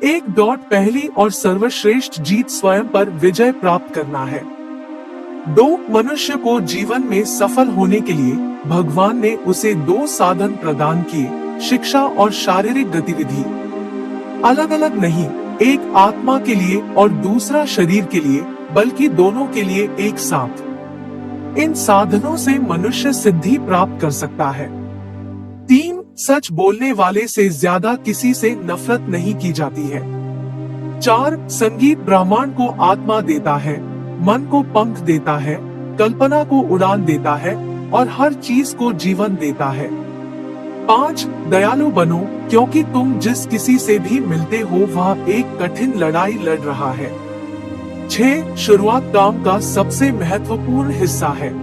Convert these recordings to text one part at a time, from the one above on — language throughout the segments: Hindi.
एक डॉट पहली और सर्वश्रेष्ठ जीत स्वयं पर विजय प्राप्त करना है। 2 मनुष्य को जीवन में सफल होने के लिए भगवान ने उसे 2 साधन प्रदान किए, शिक्षा और शारीरिक गतिविधि। अलग अलग नहीं, एक आत्मा के लिए और दूसरा शरीर के लिए, बल्कि दोनों के लिए एक साथ। इन साधनों से मनुष्य सिद्धि प्राप्त कर सकता है। 3 सच बोलने वाले से ज्यादा किसी से नफरत नहीं की जाती है। 4 संगीत ब्रह्मांड को आत्मा देता है, मन को पंख देता है, कल्पना को उड़ान देता है और हर चीज को जीवन देता है। 5 दयालु बनो, क्योंकि तुम जिस किसी से भी मिलते हो वह एक कठिन लड़ाई लड़ रहा है। 6 शुरुआत काम का सबसे महत्वपूर्ण हिस्सा है।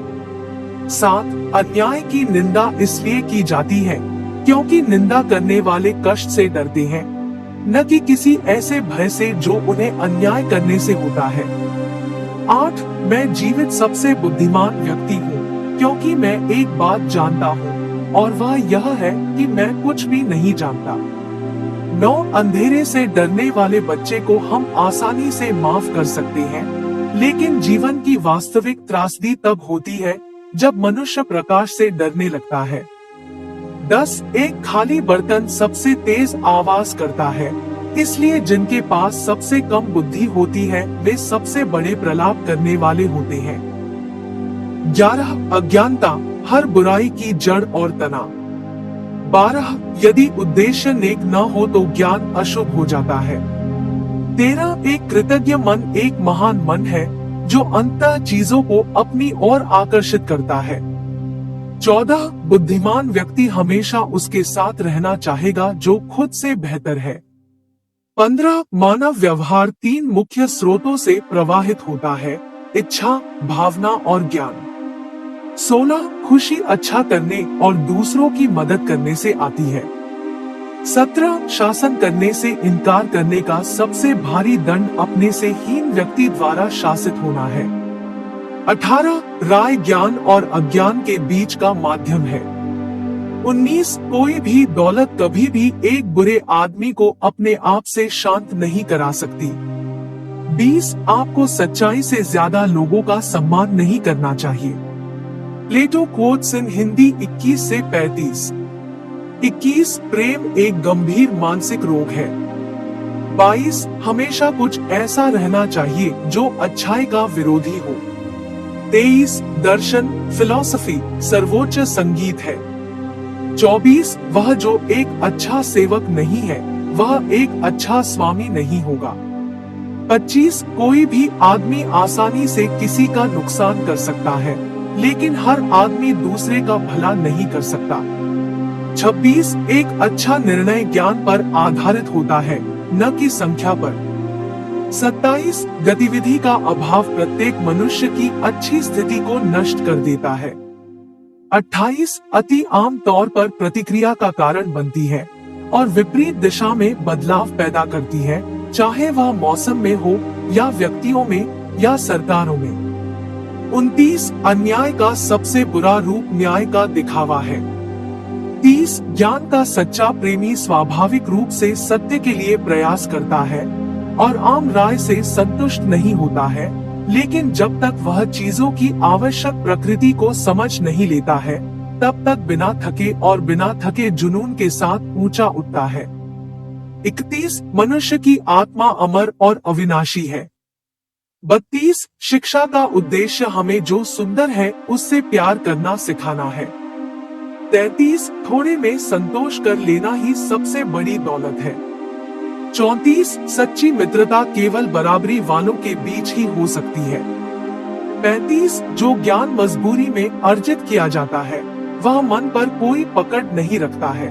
7 अन्याय की निंदा इसलिए की जाती है क्योंकि निंदा करने वाले कष्ट से डरते हैं, न कि किसी ऐसे भय से जो उन्हें अन्याय करने से होता है। 8 मैं जीवित सबसे बुद्धिमान व्यक्ति हूँ, क्योंकि मैं एक बात जानता हूँ और वह यह है कि मैं कुछ भी नहीं जानता। 9 अंधेरे से डरने वाले बच्चे को हम आसानी से माफ कर सकते हैं, लेकिन जीवन की वास्तविक त्रासदी तब होती है जब मनुष्य प्रकाश से डरने लगता है। 10 एक खाली बर्तन सबसे तेज आवाज करता है, इसलिए जिनके पास सबसे कम बुद्धि होती है वे सबसे बड़े प्रलाप करने वाले होते हैं। 11 अज्ञानता हर बुराई की जड़ और तना। 12 यदि उद्देश्य नेक न हो तो ज्ञान अशुभ हो जाता है। 13 एक कृतज्ञ मन एक महान मन है जो अंततः चीजों को अपनी ओर आकर्षित करता है। 14 बुद्धिमान व्यक्ति हमेशा उसके साथ रहना चाहेगा जो खुद से बेहतर है। 15 मानव व्यवहार 3 मुख्य स्रोतों से प्रवाहित होता है, इच्छा, भावना और ज्ञान। 16 खुशी अच्छा करने और दूसरों की मदद करने से आती है। 17 शासन करने से इनकार करने का सबसे भारी दंड अपने से हीन व्यक्ति द्वारा शासित होना है। 18 राय ज्ञान और अज्ञान के बीच का माध्यम है। 19 कोई भी दौलत कभी भी एक बुरे आदमी को अपने आप से शांत नहीं करा सकती। 20 आपको सच्चाई से ज्यादा लोगों का सम्मान नहीं करना चाहिए। प्लेटो कोट्स इन हिंदी 21 से 35। 21 प्रेम एक गंभीर मानसिक रोग है। 22 हमेशा कुछ ऐसा रहना चाहिए जो अच्छाई का विरोधी हो। 23 दर्शन फिलॉसफी सर्वोच्च संगीत है। 24 वह जो एक अच्छा सेवक नहीं है वह एक अच्छा स्वामी नहीं होगा। 25 कोई भी आदमी आसानी से किसी का नुकसान कर सकता है, लेकिन हर आदमी दूसरे का भला नहीं कर सकता। 26 एक अच्छा निर्णय ज्ञान पर आधारित होता है, न कि संख्या पर। 27 गतिविधि का अभाव प्रत्येक मनुष्य की अच्छी स्थिति को नष्ट कर देता है। 28 अति आम तौर पर प्रतिक्रिया का कारण बनती है और विपरीत दिशा में बदलाव पैदा करती है, चाहे वह मौसम में हो या व्यक्तियों में या सरकारों में। 29 अन्याय का सबसे बुरा रूप न्याय का दिखावा है। 30 ज्ञान का सच्चा प्रेमी स्वाभाविक रूप से सत्य के लिए प्रयास करता है और आम राय से संतुष्ट नहीं होता है, लेकिन जब तक वह चीजों की आवश्यक प्रकृति को समझ नहीं लेता है तब तक बिना थके और बिना थके जुनून के साथ ऊंचा उठता है। 31 मनुष्य की आत्मा अमर और अविनाशी है। 32 शिक्षा का उद्देश्य हमें जो सुंदर है उससे प्यार करना सिखाना है। 33 थोड़े में संतोष कर लेना ही सबसे बड़ी दौलत है। 34 सच्ची मित्रता केवल बराबरी वालों के बीच ही हो सकती है। 35 जो ज्ञान मजबूरी में अर्जित किया जाता है वह मन पर कोई पकड़ नहीं रखता है।